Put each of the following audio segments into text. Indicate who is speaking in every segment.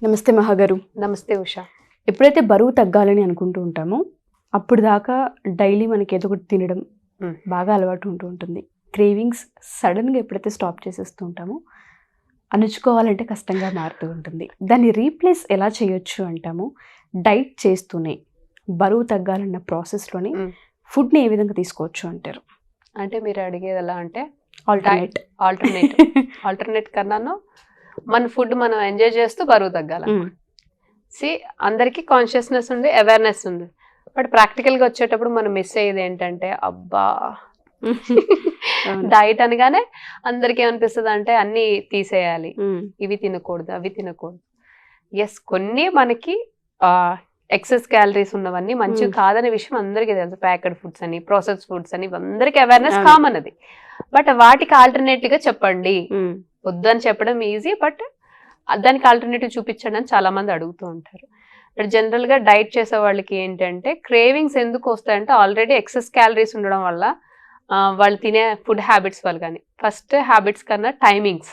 Speaker 1: నమస్తే మహాగారు.
Speaker 2: నమస్తే ఉషా.
Speaker 1: ఎప్పుడైతే బరువు తగ్గాలని అనుకుంటూ ఉంటామో అప్పుడు దాకా డైలీ మనకి ఏదో ఒకటి తినడం బాగా అలవాటు ఉంటూ ఉంటుంది. క్రేవింగ్స్ సడన్గా ఎప్పుడైతే స్టాప్ చేసేస్తూ ఉంటామో అణుచుకోవాలంటే కష్టంగా మారుతూ ఉంటుంది. దాన్ని రీప్లేస్ ఎలా చేయొచ్చు అంటాము. డైట్ చేస్తూనే బరువు తగ్గాలన్న ప్రాసెస్లోనే ఫుడ్ని ఏ విధంగా తీసుకోవచ్చు అంటారు?
Speaker 2: అంటే మీరు అడిగేది ఎలా అంటే ఆల్టర్నేట్ కన్నాను మన ఫుడ్ మనం ఎంజాయ్ చేస్తూ బరువు తగ్గాలి. అందరికీ కాన్షియస్నెస్ ఉంది, అవేర్నెస్ ఉంది. బట్ ప్రాక్టికల్గా వచ్చేటప్పుడు మనం మిస్ అయ్యేది ఏంటంటే అబ్బా డైట్ అనగానే అందరికీ ఏమనిపిస్తుంది అంటే అన్ని తీసేయాలి, ఇవి తినకూడదు, అవి తినకూడదు. ఎస్, కొన్ని మనకి ఎక్సెస్ క్యాలరీస్ ఉన్నవన్నీ మంచివి కాదనే విషయం అందరికీ తెలుసు. ప్యాకెడ్ ఫుడ్స్ అని, ప్రాసెస్ ఫుడ్స్ అని అందరికీ అవేర్నెస్ కామన్ అది. బట్ వాటికి ఆల్టర్నేటివ్ గా చెప్పండి. వద్దు అని చెప్పడం ఈజీ, బట్ దానికి ఆల్టర్నేటివ్ చూపించండి అని చాలా మంది అడుగుతూ ఉంటారు. బట్ జనరల్ గా డైట్ చేసే వాళ్ళకి ఏంటంటే క్రేవింగ్స్ ఎందుకు వస్తాయంటే ఆల్రెడీ ఎక్సెస్ క్యాలరీస్ ఉండడం వల్ల వాళ్ళు తినే ఫుడ్ హ్యాబిట్స్ వల్ల. కానీ ఫస్ట్ హ్యాబిట్స్ కన్నా టైమింగ్స్.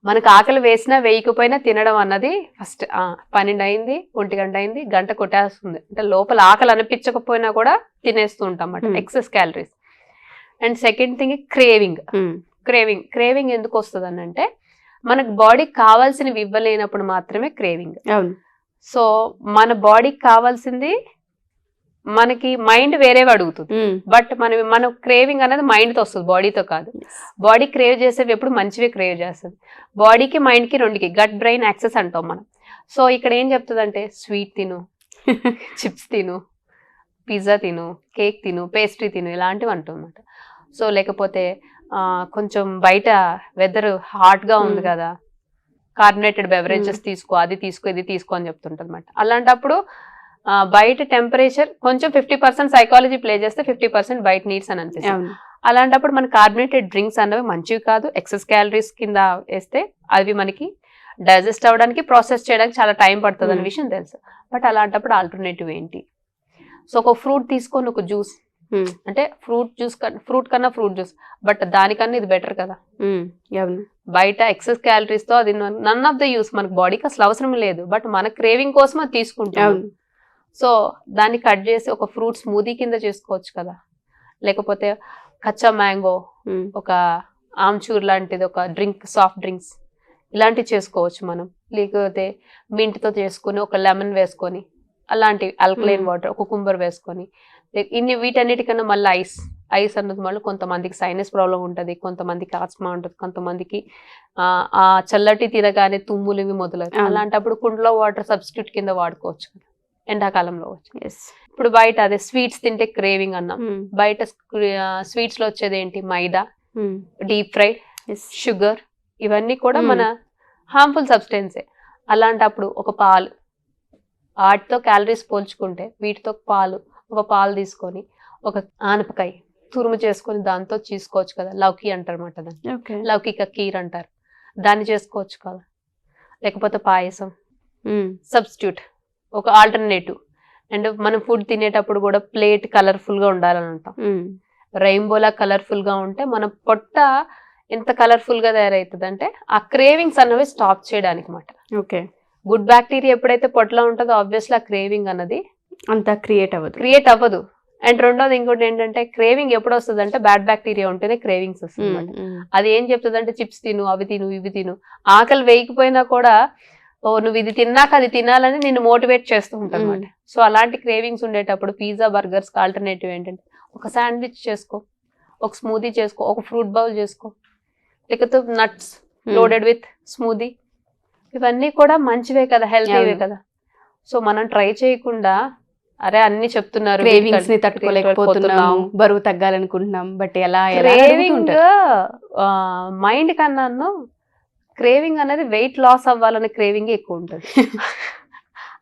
Speaker 2: మనకు ఆకలి వేసినా వేయకపోయినా తినడం అన్నది ఫస్ట్ 12 అయింది, 1 గంట అయింది, గంట కొట్టేస్తుంది అంటే లోపల ఆకలి అనిపించకపోయినా కూడా తినేస్తూ ఉంటాం అన్నమాట, excess calories. And second thing craving ఎందుకు వస్తుంది అని అంటే మనకు బాడీకి కావాల్సినవి ఇవ్వలేనప్పుడు మాత్రమే క్రేవింగ్. సో మన బాడీకి కావాల్సింది మనకి మైండ్ వేరేవి అడుగుతుంది. బట్ మన క్రేవింగ్ అనేది మైండ్ తో వస్తుంది, బాడీతో కాదు. బాడీ క్రేవ్ చేసేవి ఎప్పుడు మంచివే క్రేవ్ చేస్తుంది. బాడీకి మైండ్కి రెండుకి గట్ బ్రెయిన్ యాక్సెస్ అంటాం మనం. సో ఇక్కడ ఏం చెప్తుంది అంటే స్వీట్ తిను, చిప్స్ తిను, పిజ్జా తిను, కేక్ తిను, పేస్ట్రీ తిను, ఇలాంటివి అంటున్నమాట. సో లేకపోతే కొంచెం బయట వెదర్ హాట్ గా ఉంది కదా, కార్బోనేటెడ్ బెవరేజెస్ తీసుకో, అది తీసుకో, ఇది తీసుకో అని చెప్తుంటది అనమాట. అలాంటప్పుడు బయట టెంపరేచర్ కొంచెం 50% సైకాలజీ ప్లే చేస్తే 50% బయట నీడ్స్ అని అనిపిస్తుంది. అలాంటప్పుడు మన కార్బోనేటెడ్ డ్రింక్స్ అన్నవి మంచివి కాదు. ఎక్సెస్ క్యాలరీస్ కింద వేస్తే అవి మనకి డైజెస్ట్ అవ్వడానికి, ప్రాసెస్ చేయడానికి చాలా టైం పడుతుంది అనే విషయం తెలుసు. బట్ అలాంటప్పుడు ఆల్టర్నేటివ్ ఏంటి? సో ఒక ఫ్రూట్ తీసుకొని ఒక జ్యూస్, అంటే ఫ్రూట్ కన్నా ఫ్రూట్ జ్యూస్, బట్ దానికన్నా ఇది బెటర్ కదా. బయట ఎక్సెస్ క్యాలరీస్ తో అది నన్ ఆఫ్ ద యూస్, మనకు బాడీకి అసలు అవసరం లేదు, బట్ మన క్రేవింగ్ కోసం అది తీసుకుంటాం. సో దాన్ని కట్ చేసి ఒక ఫ్రూట్ స్మూదీ కింద చేసుకోవచ్చు కదా. లేకపోతే కచ్చా మ్యాంగో, ఒక ఆమ్చూర్ లాంటిది ఒక డ్రింక్, సాఫ్ట్ డ్రింక్స్ ఇలాంటివి చేసుకోవచ్చు మనం. లేకపోతే మింట్తో చేసుకొని ఒక లెమన్ వేసుకొని, అలాంటివి ఆల్కలైన్ వాటర్, ఒక కుకుంబర్ వేసుకొని, వీటన్నిటికన్నా మళ్ళీ ఐస్ అన్నది మళ్ళీ కొంతమందికి సైనస్ ప్రాబ్లం ఉంటుంది, కొంతమందికి ఆస్మా ఉంటుంది, కొంతమందికి ఆ చల్లటి తినగానే తుమ్ములు ఇవి మొదలవుతాయి. అలాంటప్పుడు కుండలో వాటర్ సబ్స్టిట్యూట్ కింద వాడుకోవచ్చు కదా ఎండాకాలంలో వచ్చి. ఇప్పుడు బయట అదే స్వీట్స్ తింటే క్రేవింగ్ అన్నాం. బయట స్వీట్స్ లో వచ్చేది ఏంటి? మైదా, డీప్ ఫ్రైడ్, షుగర్, ఇవన్నీ కూడా మన హార్మ్ఫుల్ సబ్స్టెన్సే. అలాంటప్పుడు ఒక పాలు, వాటితో క్యాలరీస్ పోల్చుకుంటే వీటితో ఒక పాలు తీసుకొని ఒక ఆనపకాయ తురుము చేసుకొని దాంతో చేసుకోవచ్చు కదా. లౌకి అంటారు అన్నమాట దాన్ని, లౌకిక కీర్ అంటారు, దాన్ని చేసుకోవచ్చు కదా. లేకపోతే పాయసం సబ్స్టిట్యూట్, ఒక ఆల్టర్నేటివ్. అండ్ మనం ఫుడ్ తినేటప్పుడు కూడా ప్లేట్ కలర్ఫుల్ గా ఉండాలని అంటాం. రెయిన్బోలా కలర్ఫుల్ గా ఉంటే మన పొట్ట ఎంత కలర్ఫుల్ గా తయారవుతుంది అంటే ఆ క్రేవింగ్స్ అన్నవి స్టాప్ చేయడానికి అన్నమాట. గుడ్ బ్యాక్టీరియా ఎప్పుడైతే పొట్టలో ఉంటుందో ఆబ్వియస్లీ ఆ క్రేవింగ్ అన్నది
Speaker 1: అంతా క్రియేట్ అవ్వదు. అండ్ రెండోది ఇంకోటి ఏంటంటే క్రేవింగ్ ఎప్పుడు వస్తుంది అంటే బ్యాడ్ బ్యాక్టీరియా ఉంటేనే క్రేవింగ్స్ వస్తుంది అనమాట. అది ఏం చెప్తుంది అంటే చిప్స్ తిను, అవి తిను, ఇవి తిను, ఆకలి వేయకపోయినా కూడా నువ్వు ఇది తిన్నాక అది తినాలని నేను మోటివేట్ చేస్తూ ఉంటాను అనమాట. సో అలాంటి క్రేవింగ్స్ ఉండేటప్పుడు పిజ్జా, బర్గర్స్ ఆల్టర్నేటివ్ ఏంటంటే ఒక శాండ్విచ్ చేసుకో, ఒక స్మూదీ చేసుకో, ఒక ఫ్రూట్ బౌల్ చేసుకో, లేకపోతే నట్స్ లోడెడ్ విత్ స్మూదీ, ఇవన్నీ కూడా మంచివే కదా, హెల్తీవే కదా. సో మనం ట్రై చేయకుండా అరే అన్ని చెప్తున్నారు, క్రేవింగ్స్ ని తట్టుకోలేకపోతున్నాం, బరువు తగ్గాలనుకుంటున్నాం, బట్ ఎలా
Speaker 2: మైండ్ కన్నా క్రేవింగ్ అనేది వెయిట్ లాస్ అవ్వాలనే క్రేవింగ్ ఎక్కువ ఉంటుంది.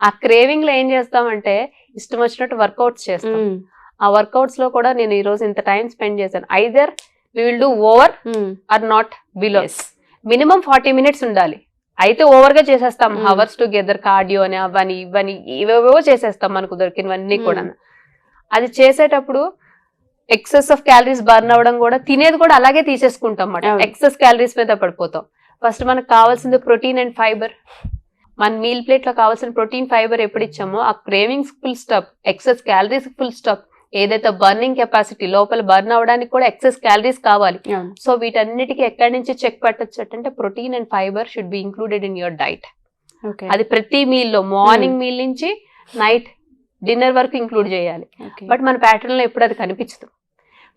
Speaker 2: ఆ క్రేవింగ్ లో ఏం చేస్తామంటే ఇష్టం వచ్చినట్టు వర్కౌట్స్ చేస్తాం. ఆ వర్కౌట్స్ లో కూడా నేను ఈ రోజు ఇంత టైం స్పెండ్ చేశాను, either we will do over or not below. Minimum 40 minutes ఉండాలి. అయితే ఓవర్ గా చేసేస్తాం, హవర్స్ టుగెదర్ కార్డియో అని అవని ఇవని ఇవేవో చేసేస్తాం మనకు దొరికినవన్నీ కూడా. అది చేసేటప్పుడు ఎక్సెస్ ఆఫ్ క్యాలరీస్ బర్న్ అవ్వడం కూడా, తినేది కూడా అలాగే తీసేసుకుంటాం అన్నమాట. ఎక్సెస్ క్యాలరీస్ మీద పడిపోతాం. ఫస్ట్ మనకు కావాల్సింది ప్రోటీన్ అండ్ ఫైబర్.
Speaker 1: మన మీల్ ప్లేట్ లో కావాల్సిన ప్రోటీన్ ఫైబర్ ఎప్పుడు ఇచ్చామో ఆ cravings full stop, excess calories full stop. ఏదైతే బర్నింగ్ కెపాసిటీ లోపల బర్న్ అవడానికి కూడా ఎక్సెస్ క్యాలరీస్ కావాలి. సో వీటన్నిటికీ ఎక్కడి నుంచి చెక్ పెట్టచ్చు అంటే protein and fibre should be included in your diet. అది ప్రతి మీల్ లో మార్నింగ్ మీల్ నుంచి నైట్ డిన్నర్ వరకు ఇంక్లూడ్ చేయాలి. బట్ మన ప్యాటర్న్ లో ఎప్పుడు అది కనిపించదు.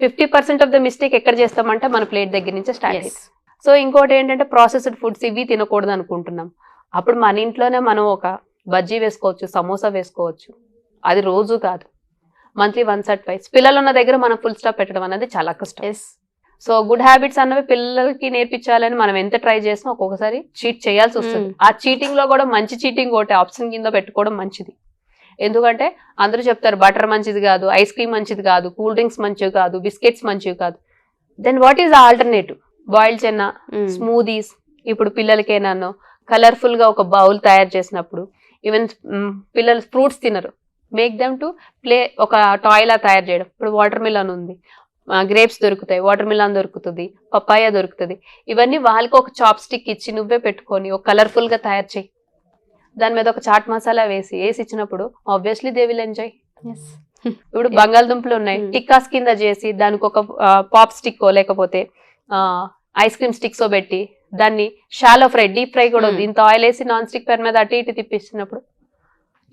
Speaker 1: 50% ఆఫ్ ద మిస్టేక్ ఎక్కడ చేస్తామంటే మన ప్లేట్ దగ్గర నుంచి స్టార్ట్ అయ్యింది. సో ఇంకోటి ఏంటంటే ప్రాసెస్డ్ ఫుడ్స్ ఇవి తినకూడదు అనుకుంటున్నాం. అప్పుడు మన ఇంట్లోనే మనం ఒక బజ్జీ వేసుకోవచ్చు, సమోసా వేసుకోవచ్చు. అది రోజు కాదు, మంత్లీ వన్స్ ఆర్ ట్వైస్. పిల్లలు ఉన్న దగ్గర మనం ఫుల్ స్టాప్ పెట్టడం అనేది చాలా కష్టం. సో గుడ్ హ్యాబిట్స్ అన్నవి పిల్లలకి నేర్పించాలని మనం ఎంత ట్రై చేసినా ఒక్కొక్కసారి చీట్ చేయాల్సి వస్తుంది. ఆ చీటింగ్ లో కూడా మంచి చీటింగ్ ఒకటి ఆప్షన్ కింద పెట్టుకోవడం మంచిది. ఎందుకంటే అందరూ చెప్తారు బటర్ మంచిది కాదు, ఐస్ క్రీమ్ మంచిది కాదు, కూల్ డ్రింక్స్ మంచివి కాదు, బిస్కెట్స్ మంచివి కాదు. Then what is alternative? Boiled chenna, smoothies. ఇప్పుడు పిల్లలకేనానో కలర్ఫుల్ గా ఒక బౌల్ తయారు చేసినప్పుడు, ఈవెన్ పిల్లలు ఫ్రూట్స్ తినరు, మేక్ దెమ్ టు ప్లే ఒక టాయ్ లా తయారు చేయడం. ఇప్పుడు వాటర్ మిలన్ ఉంది, గ్రేప్స్ దొరుకుతాయి, వాటర్ మిలన్ దొరుకుతుంది, పపాయ దొరుకుతుంది. ఇవన్నీ వాళ్ళకి ఒక చాప్ స్టిక్ ఇచ్చి నువ్వే పెట్టుకొని ఒక కలర్ఫుల్ గా తయారు చేయి. దాని మీద ఒక చాట్ మసాలా వేసి ఇచ్చినప్పుడు ఆబ్వియస్లీ దే విల్ ఎంజాయ్. ఇప్పుడు బంగాళదుంపలు ఉన్నాయి, టిక్కాస్ కింద చేసి దానికి ఒక పాప్ స్టిక్ లేకపోతే ఐస్ క్రీమ్ స్టిక్స్ పెట్టి దాన్ని షాలో ఫ్రై, డీప్ ఫ్రై కూడా ఇంత ఆయిల్ వేసి నాన్ స్టిక్ పెన్ మీద అటు ఇటు తిప్పిస్తున్నప్పుడు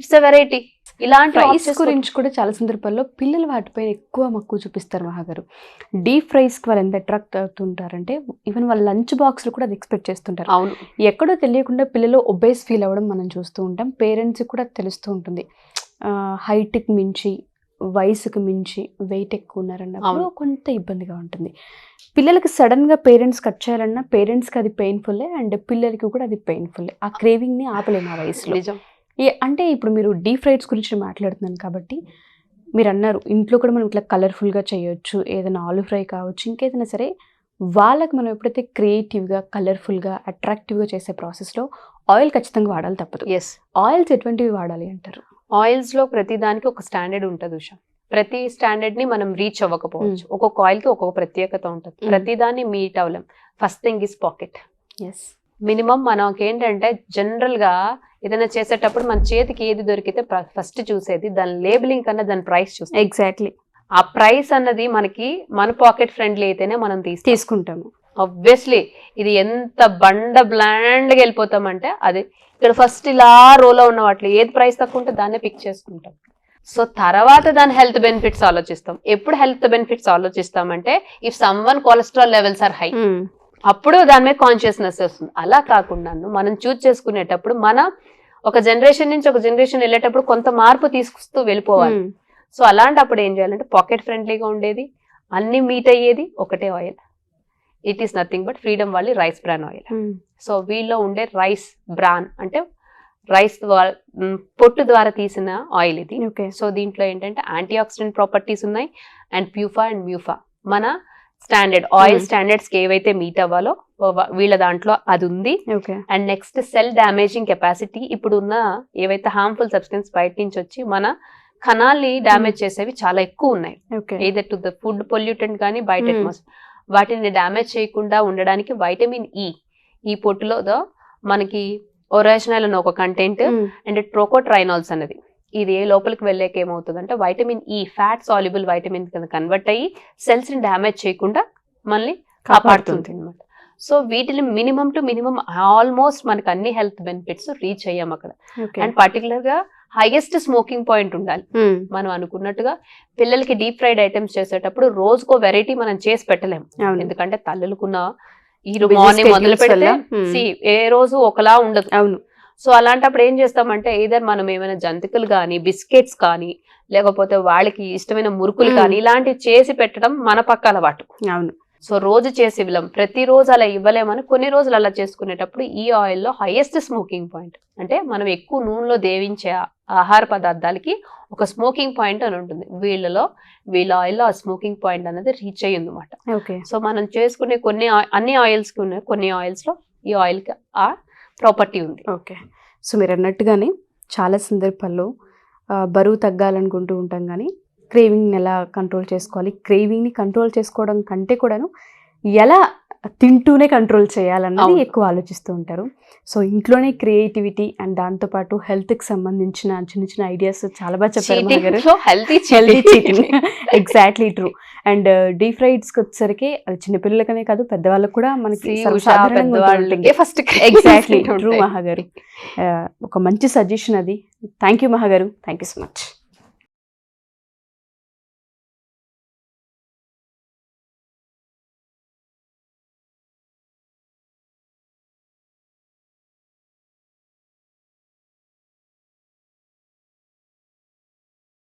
Speaker 1: ఇట్స్ అ వెరైటీ. ఇలాంటి
Speaker 3: ఫ్రైస్ గురించి కూడా చాలా సందర్భాల్లో పిల్లలు వాటిపైన ఎక్కువ మక్కువ చూపిస్తారు మహాగారు. డీప్ ఫ్రైస్కి వాళ్ళు ఎంత అట్రాక్ట్ అవుతుంటారంటే ఈవెన్ వాళ్ళ లంచ్ బాక్స్లో కూడా అది ఎక్స్పెక్ట్ చేస్తుంటారు.
Speaker 1: అవును,
Speaker 3: ఎక్కడో తెలియకుండా పిల్లలు ఒబేస్ ఫీల్ అవ్వడం మనం చూస్తూ ఉంటాం. పేరెంట్స్కి కూడా తెలుస్తూ ఉంటుంది. హైట్కి మించి, వయసుకు మించి వెయిట్ ఎక్కువ ఉన్నారన్నప్పుడు కొంత ఇబ్బందిగా ఉంటుంది. పిల్లలకి సడన్గా పేరెంట్స్ కట్ చేయాలన్నా పేరెంట్స్కి అది పెయిన్ఫుల్లే, అండ్ పిల్లలకి కూడా అది పెయిన్ఫుల్లే. ఆ క్రేవింగ్ని ఆపలేము ఆ వయసులో.
Speaker 1: నిజం.
Speaker 3: అంటే ఇప్పుడు మీరు డీప్ ఫ్రైడ్స్ గురించి మాట్లాడుతున్నాను కాబట్టి మీరు అన్నారు ఇంట్లో కూడా మనం ఇట్లా కలర్ఫుల్గా చేయొచ్చు, ఏదైనా ఆలు ఫ్రై కావచ్చు, ఇంకేదైనా సరే. వాళ్ళకి మనం ఎప్పుడైతే క్రియేటివ్గా, కలర్ఫుల్గా, అట్రాక్టివ్గా చేసే ప్రాసెస్లో ఆయిల్ ఖచ్చితంగా వాడాలి తప్పదు.
Speaker 1: ఎస్.
Speaker 3: ఆయిల్స్ ఎటువంటివి వాడాలి అంటారు?
Speaker 1: ఆయిల్స్ లో ప్రతి దానికి ఒక స్టాండర్డ్ ఉంటుంది ఉషా. ప్రతి స్టాండర్డ్ ని మనం రీచ్ అవ్వకపోవచ్చు. ఒక్కొక్క ఆయిల్ కి ఒక్కొక్క ప్రత్యేకత ఉంటుంది. ప్రతి దాన్ని మీట్ అవ్వలేం. First thing is pocket. Minimum మనకి ఏంటంటే జనరల్ గా ఏదైనా చేసేటప్పుడు మన చేతికి ఏది దొరికితే ఫస్ట్ చూసేది దాని లేబులింగ్ కన్నా దాని ప్రైస్ చూస్తాం.
Speaker 3: ఎగ్జాక్ట్లీ.
Speaker 1: ఆ ప్రైస్ అన్నది మనకి మన పాకెట్ ఫ్రెండ్లీ అయితేనే మనం
Speaker 3: తీసుకుంటాము.
Speaker 1: ఆబ్వియస్లీ ఇది ఎంత బ్లాండ్ గా వెళ్ళిపోతామంటే అది ఇక్కడ ఫస్ట్ ఇలా రోలో ఉన్న వాటిలో ఏది ప్రైస్ తక్కువ ఉంటే దాన్నే పిక్ చేసుకుంటాం. సో తర్వాత దాని హెల్త్ బెనిఫిట్స్ ఆలోచిస్తాం. ఎప్పుడు హెల్త్ బెనిఫిట్స్ ఆలోచిస్తామంటే if someone cholesterol levels are high, అప్పుడు దాని మీద కాన్షియస్నెస్ వస్తుంది. అలా కాకుండా మనం చూస్ చేసుకునేటప్పుడు మన ఒక జనరేషన్ నుంచి ఒక జనరేషన్ వెళ్ళేటప్పుడు కొంత మార్పు తీసుకొస్తూ వెళ్ళిపోవాలి. సో అలాంటప్పుడు ఏం చేయాలంటే పాకెట్ ఫ్రెండ్లీగా ఉండేది, అన్ని మీట్ అయ్యేది ఒకటే oil. It is nothing but Freedom వాళ్ళి రైస్ బ్రాన్ ఆయిల్. సో వీళ్ళలో ఉండే రైస్ బ్రాన్ అంటే రైస్ పొట్టు ద్వారా తీసిన ఆయిల్ ఇది. సో దీంట్లో ఏంటంటే యాంటీ ఆక్సిడెంట్ ప్రాపర్టీస్ ఉన్నాయి అండ్ ప్యూఫా అండ్ మ్యూఫా మన స్టాండర్డ్ ఆయిల్ స్టాండర్డ్స్ కి ఏవైతే మీట్ అవ్వాలో వీళ్ళ దాంట్లో అది ఉంది. And next cell damaging capacity. ఇప్పుడు ఉన్న ఏవైతే హార్మ్ఫుల్ సబ్స్టెన్స్ బయట నుంచి వచ్చి మన కణాల్ని డామేజ్ చేసేవి చాలా ఎక్కువ ఉన్నాయి. Either to the food pollutant కానీ బయట అట్మాస్ఫియర్, వాటిని డామేజ్ చేయకుండా ఉండడానికి వైటమిన్ ఈ పొట్టులో మనకి ఒరేషనల్ అన్న ఒక కంటెంట్ అండ్ ట్రోకోట్రైనాల్స్ అన్నది ఇది లోపలికి వెళ్ళాక ఏమవుతుందంటే వైటమిన్ ఫ్యాట్ సాల్యుబుల్ వైటమిన్ కింద కన్వర్ట్ అయ్యి సెల్స్ ని డ్యామేజ్ చేయకుండా మనల్ని కాపాడుతుంది అనమాట. సో వీటిని మినిమం టు మినిమం ఆల్మోస్ట్ మనకి అన్ని హెల్త్ బెనిఫిట్స్ రీచ్ అయ్యాం అక్కడ. అండ్ పర్టికులర్ గా హైయెస్ట్ స్మోకింగ్ పాయింట్ ఉండాలి. మనం అనుకున్నట్టుగా పిల్లలకి డీప్ ఫ్రైడ్ ఐటమ్స్ చేసేటప్పుడు రోజుకో వెరైటీ మనం చేసి పెట్టలేము. ఎందుకంటే తల్లులకున్న ఈ మార్నింగ్ మొదలు పెడితే ఏ రోజు ఒకలా ఉండదు.
Speaker 3: అవును.
Speaker 1: సో అలాంటప్పుడు ఏం చేస్తామంటే ఏదర్ మనం ఏమైనా జంతికలు కానీ బిస్కెట్స్ కానీ లేకపోతే వాళ్ళకి ఇష్టమైన మురుకులు కానీ ఇలాంటివి చేసి పెట్టడం మన పక్క అలవాటు.
Speaker 3: అవును.
Speaker 1: సో రోజు చేసి ఇవ్వలేం, ప్రతిరోజు అలా ఇవ్వలేమని కొన్ని రోజులు అలా చేసుకునేటప్పుడు ఈ ఆయిల్లో హైయెస్ట్ స్మోకింగ్ పాయింట్ అంటే మనం ఎక్కువ నూనెలో దేవించే ఆహార పదార్థాలకి ఒక స్మోకింగ్ పాయింట్ అని ఉంటుంది. వీళ్ళ ఆయిల్లో ఆ స్మోకింగ్ పాయింట్ అనేది రీచ్ అయ్యింది అనమాట. సో మనం చేసుకునే అన్ని ఆయిల్స్ కి ఉన్నాయి, కొన్ని ఆయిల్స్ లో ఈ ఆయిల్ కి ఆ ప్రాపర్టీ ఉంది.
Speaker 3: ఓకే. సో మీరు అన్నట్టుగానే చాలా సందర్భాల్లో బరువు తగ్గాలనుకుంటూ ఉంటాం కానీ క్రేవింగ్ని ఎలా కంట్రోల్ చేసుకోవాలి, క్రేవింగ్ని కంట్రోల్ చేసుకోవడం కంటే కూడాను ఎలా తింటూనే కంట్రోల్ చేయాలన్నది
Speaker 2: అవును.
Speaker 3: ఎక్కువ ఆలోచిస్తూ ఉంటారు. సో ఇంట్లోనే క్రియేటివిటీ అండ్ దాంతోపాటు హెల్త్కి సంబంధించిన చిన్న చిన్న ఐడియాస్ చాలా బాగా చెప్పారు మహా గారు.
Speaker 2: Healthy
Speaker 3: healthy cheating exactly true. And deep ఫ్రైడ్స్కి వచ్చేసరికి అది చిన్నపిల్లలకనే కాదు పెద్దవాళ్ళకి కూడా మనకి
Speaker 2: పెద్దవాళ్ళకి ఫస్ట్
Speaker 3: ఎగ్జాక్ట్లీ ట్రూ మహా గారు. ఒక మంచి సజెషన్ అది. థ్యాంక్ యూ మహా గారు, థ్యాంక్ యూ సో మచ్.